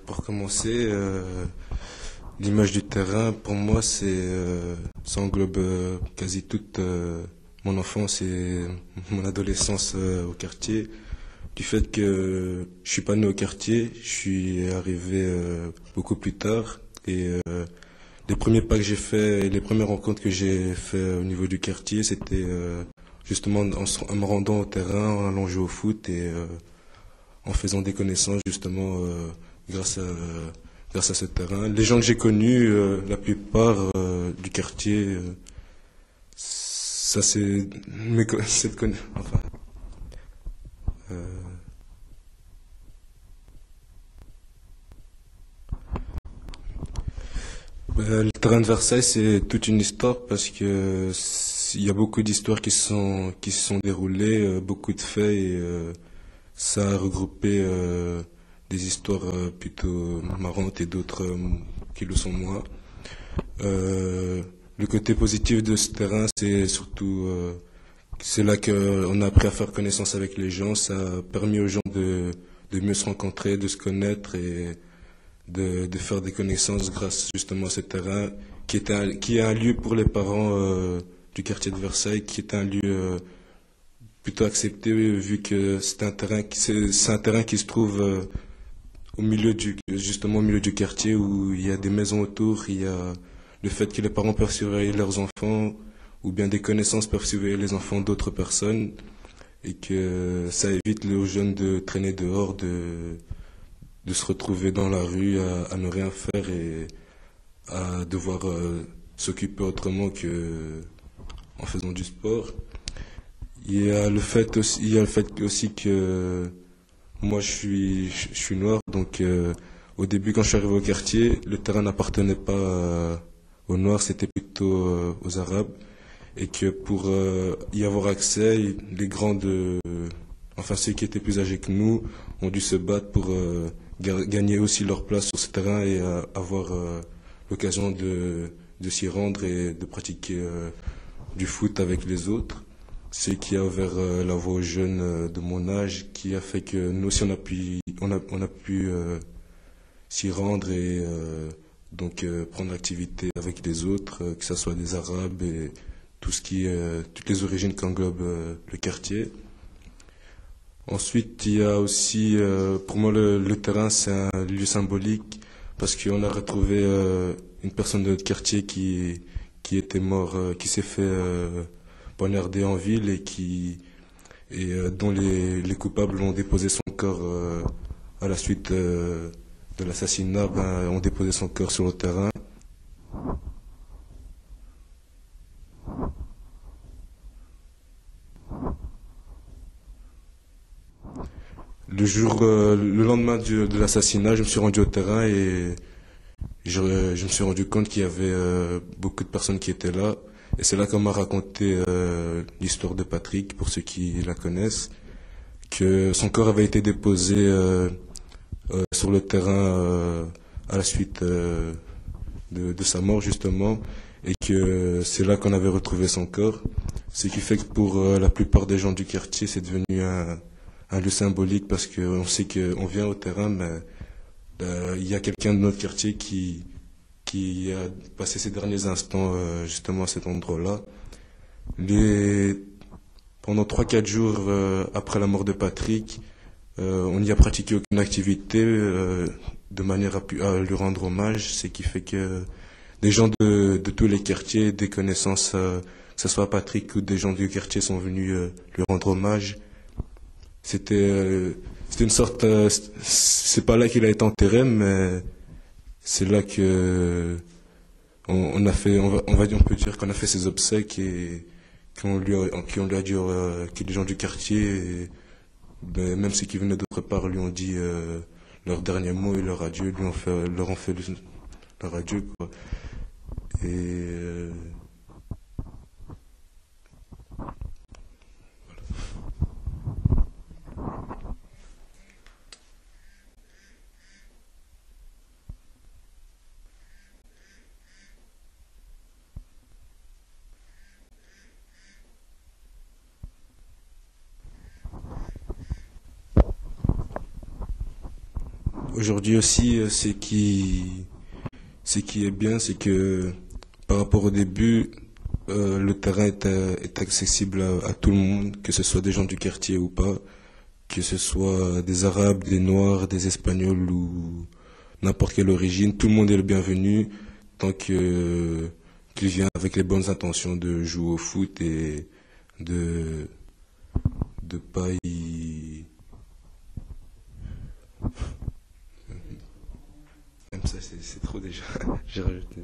Pour commencer, l'image du terrain, pour moi, ça englobe quasi toute mon enfance et mon adolescence au quartier. Du fait que je suis pas né au quartier, je suis arrivé beaucoup plus tard et les premiers pas que j'ai fait et les premières rencontres que j'ai fait au niveau du quartier, c'était justement en me rendant au terrain, en allant jouer au foot et en faisant des connaissances justement grâce à grâce à ce terrain. Les gens que j'ai connus, la plupart du quartier, ça c'est enfin euh, le terrain de Versailles, c'est toute une histoire parce que il y a beaucoup d'histoires qui se sont déroulées, beaucoup de faits et ça a regroupé des histoires plutôt marrantes et d'autres qui le sont moins. Euh, le côté positif de ce terrain, c'est surtout c'est là qu'on a appris à faire connaissance avec les gens. Ça a permis aux gens de mieux se rencontrer, de se connaître et de faire des connaissances grâce justement à ce terrain qui est un lieu pour les parents du quartier de Versailles, qui est un lieu plutôt accepté vu que c'est un terrain qui se trouve au milieu justement au milieu du quartier où il y a des maisons autour, il y a le fait que les parents peuvent surveiller leurs enfants ou bien des connaissances peuvent surveiller les enfants d'autres personnes et que ça évite aux jeunes de traîner dehors, de se retrouver dans la rue à ne rien faire et à devoir s'occuper autrement que en faisant du sport. Il y a le fait aussi que moi je suis noir, donc au début quand je suis arrivé au quartier, le terrain n'appartenait pas aux noirs, c'était plutôt aux arabes, et que pour y avoir accès, les grands enfin ceux qui étaient plus âgés que nous, ont dû se battre pour gagner aussi leur place sur ce terrain et avoir l'occasion de s'y rendre et de pratiquer du foot avec les autres. C'est qui a ouvert la voie aux jeunes de mon âge, qui a fait que nous aussi on a pu s'y rendre et donc prendre l'activité avec les autres, que ce soit des Arabes et toutes les origines qu'englobe le quartier. Ensuite, il y a aussi, pour moi, le terrain, c'est un lieu symbolique parce qu'on a retrouvé une personne de notre quartier qui était mort, qui s'est fait poignarder en ville et dont les coupables ont déposé son corps à la suite de l'assassinat, ont déposé son corps sur le terrain. Le lendemain de l'assassinat, je me suis rendu au terrain et je me suis rendu compte qu'il y avait beaucoup de personnes qui étaient là. Et c'est là qu'on m'a raconté l'histoire de Patrick, pour ceux qui la connaissent, que son corps avait été déposé sur le terrain à la suite de sa mort justement, et que c'est là qu'on avait retrouvé son corps. Ce qui fait que pour la plupart des gens du quartier, c'est devenu un lieu symbolique parce qu'on sait qu'on vient au terrain, mais il y a quelqu'un de notre quartier qui a passé ses derniers instants justement à cet endroit-là. Les, Pendant 3 4 jours après la mort de Patrick, on n'y a pratiqué aucune activité de manière à lui rendre hommage, ce qui fait que des gens de tous les quartiers, des connaissances, que ce soit Patrick ou des gens du quartier sont venus lui rendre hommage. C'était c'était une sorte, c'est pas là qu'il a été enterré, mais c'est là que on a fait, on peut dire qu'on a fait ses obsèques et qu'on lui a dit que les gens du quartier, même ceux qui venaient d'autre part, lui ont dit leurs derniers mots et leur adieu, leur ont fait leur adieu, quoi. Et Aujourd'hui aussi, ce qui est bien, c'est que par rapport au début, le terrain est accessible à tout le monde, que ce soit des gens du quartier ou pas, que ce soit des Arabes, des Noirs, des Espagnols ou n'importe quelle origine, tout le monde est le bienvenu tant que qu'il vient avec les bonnes intentions de jouer au foot et de de pas y... Même ça, c'est trop déjà. J'ai rajouté.